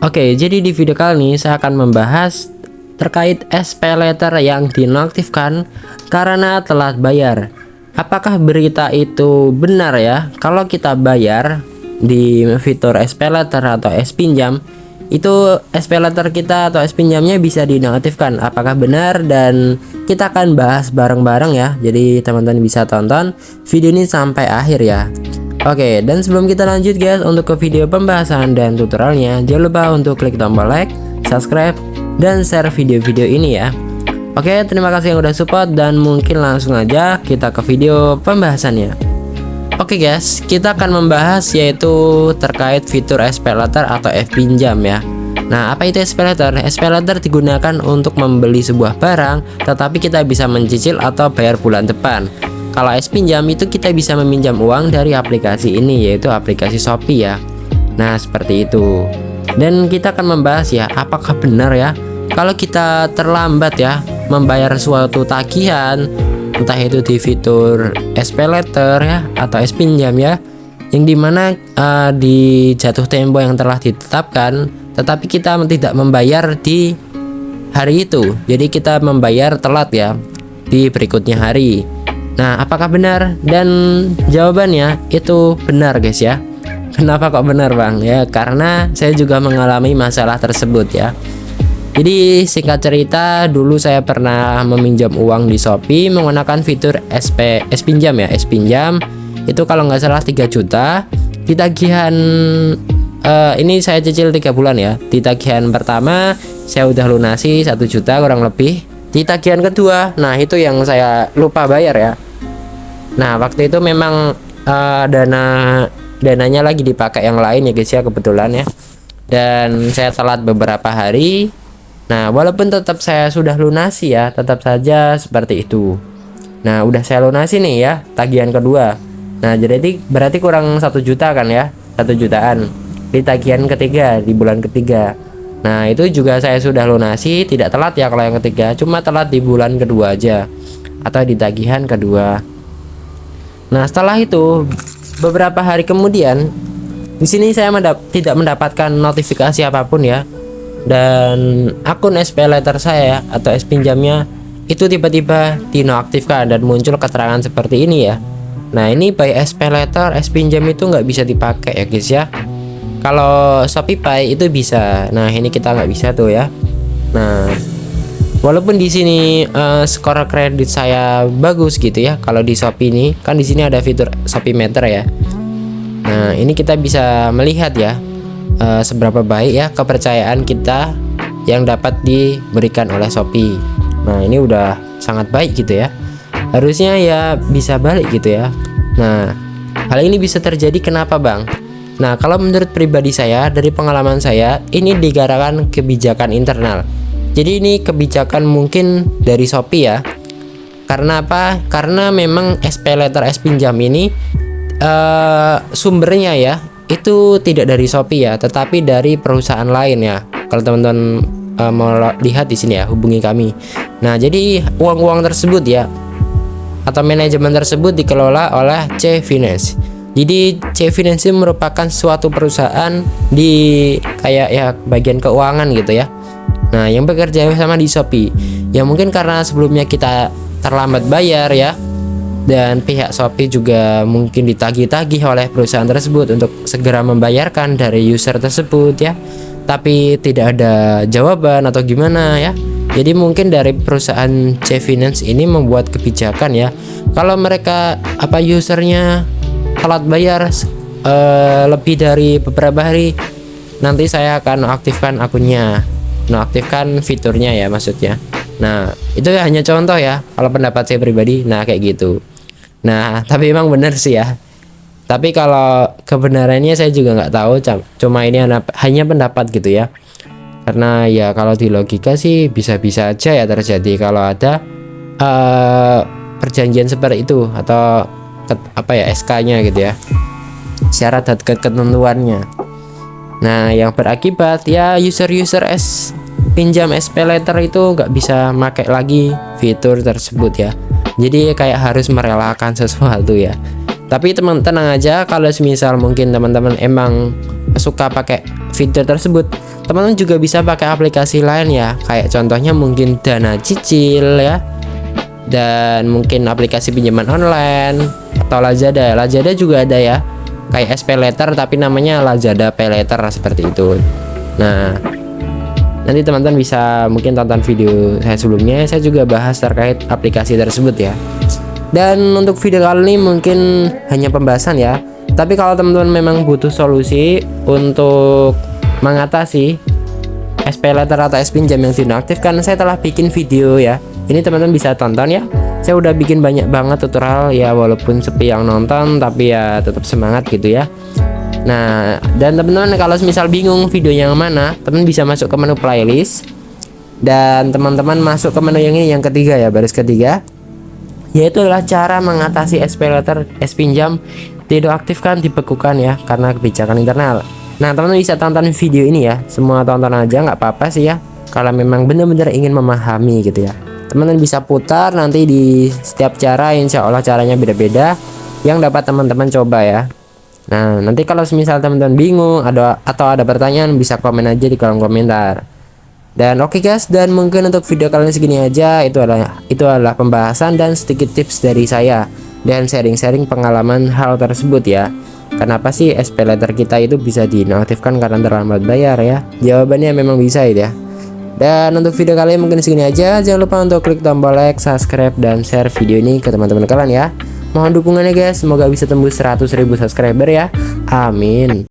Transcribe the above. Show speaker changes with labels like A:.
A: Oke, jadi di video kali ini saya akan membahas terkait SPayLater yang dinonaktifkan karena telat bayar. Apakah berita itu benar ya? Kalau kita bayar di fitur SPayLater atau S-Pinjam, itu SPayLater kita atau S-Pinjamnya bisa dinonaktifkan. Apakah benar? Dan kita akan bahas bareng-bareng ya. Jadi teman-teman bisa tonton video ini sampai akhir ya. Oke, dan sebelum kita lanjut guys, untuk ke video pembahasan dan tutorialnya, jangan lupa untuk klik tombol like, subscribe, dan share video-video ini ya. Oke, terima kasih yang udah support dan mungkin langsung aja kita ke video pembahasannya. Oke guys, kita akan membahas yaitu terkait fitur SPayLater atau F-Pinjam ya. Nah, apa itu SPayLater? SPayLater digunakan untuk membeli sebuah barang, tetapi kita bisa mencicil atau bayar bulan depan. Kalau S-Pinjam itu kita bisa meminjam uang dari aplikasi ini, yaitu aplikasi Shopee ya. Nah, seperti itu. Dan kita akan membahas ya, apakah benar ya kalau kita terlambat ya membayar suatu tagihan, entah itu di fitur SPayLater ya atau S-Pinjam ya, yang dimana di jatuh tempo yang telah ditetapkan, tetapi kita tidak membayar di hari itu. Jadi kita membayar telat ya di berikutnya hari. Nah, apakah benar? Dan jawabannya itu benar guys ya. Kenapa kok benar bang? Ya karena saya juga mengalami masalah tersebut ya. Jadi singkat cerita, dulu saya pernah meminjam uang di Shopee menggunakan fitur S-Pinjam ya. S-Pinjam itu kalau nggak salah 3 juta. Di tagihan ini saya cicil 3 bulan ya. Di tagihan pertama saya udah lunasi 1 juta kurang lebih. Di tagihan kedua, nah itu yang saya lupa bayar ya. Nah waktu itu memang dananya lagi dipakai yang lain ya guys ya, kebetulan ya. Dan saya telat beberapa hari. Nah walaupun tetap saya sudah lunasi ya, tetap saja seperti itu. Nah udah saya lunasi nih ya tagihan kedua. Nah jadi berarti kurang 1 juta kan ya, 1 jutaan di tagihan ketiga, di bulan ketiga. Nah itu juga saya sudah lunasi, tidak telat ya kalau yang ketiga, cuma telat di bulan kedua aja atau di tagihan kedua. Nah setelah itu beberapa hari kemudian, di sini saya tidak mendapatkan notifikasi apapun ya, dan akun SPayLater saya atau S-Pinjamnya itu tiba-tiba dinonaktifkan dan muncul keterangan seperti ini ya. Nah ini by SPayLater, S-Pinjam itu nggak bisa dipakai ya guys ya. Kalau Shopee itu bisa. Nah ini kita nggak bisa tuh ya. Nah walaupun di sini skor kredit saya bagus gitu ya. Kalau di Shopee ini kan di sini ada fitur Shopee Meter ya. Nah ini kita bisa melihat ya seberapa baik ya kepercayaan kita yang dapat diberikan oleh Shopee. Nah ini udah sangat baik gitu ya. Harusnya ya bisa balik gitu ya. Nah hal ini bisa terjadi kenapa bang? Nah kalau menurut pribadi saya, dari pengalaman saya, ini dikarenakan kebijakan internal. Jadi ini kebijakan mungkin dari Shopee ya. Karena apa? Karena memang SPayLater S-Pinjam ini sumbernya ya itu tidak dari Shopee ya, tetapi dari perusahaan lain ya. Kalau teman-teman mau lihat di sini ya, hubungi kami. Nah jadi uang-uang tersebut ya atau manajemen tersebut dikelola oleh C-Finance. Jadi C-Finance merupakan suatu perusahaan di kayak ya bagian keuangan gitu ya. Nah yang bekerja sama di Shopee. Ya mungkin karena sebelumnya kita terlambat bayar ya, dan pihak Shopee juga mungkin ditagih-tagih oleh perusahaan tersebut untuk segera membayarkan dari user tersebut ya. Tapi tidak ada jawaban atau gimana ya. Jadi mungkin dari perusahaan C-Finance ini membuat kebijakan ya, kalau mereka usernya telat bayar lebih dari beberapa hari, nanti saya akan aktifkan akunnya, nonaktifkan fiturnya ya maksudnya. Nah itu hanya contoh ya kalau pendapat saya pribadi. Nah kayak gitu. Nah tapi emang benar sih ya, tapi kalau kebenarannya saya juga nggak tahu, cuma ini hanya pendapat gitu ya. Karena ya kalau di logika sih bisa-bisa aja ya terjadi kalau ada perjanjian seperti itu atau SK-nya gitu ya, syarat dan ketentuannya. Nah yang berakibat ya user-user pinjam SPayLater itu nggak bisa pakai lagi fitur tersebut ya. Jadi kayak harus merelakan sesuatu ya. Tapi tenang aja, kalau semisal mungkin teman-teman emang suka pakai fitur tersebut. Teman-teman juga bisa pakai aplikasi lain ya, kayak contohnya mungkin Dana Cicil ya, dan mungkin aplikasi pinjaman online atau Lazada. Lazada juga ada ya, kayak SPayLater tapi namanya Lazada PayLater seperti itu. Nah, nanti teman-teman bisa mungkin tonton video saya sebelumnya, saya juga bahas terkait aplikasi tersebut ya. Dan untuk video kali ini mungkin hanya pembahasan ya, tapi kalau teman-teman memang butuh solusi untuk mengatasi SPayLater atau S-Pinjam yang dinonaktifkan, saya telah bikin video ya. Ini teman-teman bisa tonton ya. Saya udah bikin banyak banget tutorial ya, walaupun sepi yang nonton tapi ya tetap semangat gitu ya. Nah, dan teman-teman kalau misal bingung video yang mana, teman bisa masuk ke menu playlist, dan teman-teman masuk ke menu yang ini, yang ketiga ya, baris ketiga, yaitu adalah cara mengatasi SPayLater S-Pinjam tidak aktifkan dibekukan ya karena kebijakan internal. Nah, teman-teman bisa tonton video ini ya, semua tonton aja nggak apa-apa sih ya, kalau memang benar-benar ingin memahami gitu ya. Teman-teman bisa putar nanti di setiap cara, insya Allah caranya beda-beda yang dapat teman-teman coba ya. Nah, nanti kalau misal teman-teman bingung atau ada pertanyaan, bisa komen aja di kolom komentar. Dan oke guys, dan mungkin untuk video kali ini segini aja. Itu adalah pembahasan dan sedikit tips dari saya dan sharing-sharing pengalaman hal tersebut ya. Kenapa sih SPayLater kita itu bisa dinonaktifkan karena terlambat bayar ya? Jawabannya memang bisa ya. Dan untuk video kali ini mungkin segini aja. Jangan lupa untuk klik tombol like, subscribe, dan share video ini ke teman-teman kalian ya. Mohon dukungannya guys, semoga bisa tembus 100.000 subscriber ya. Amin.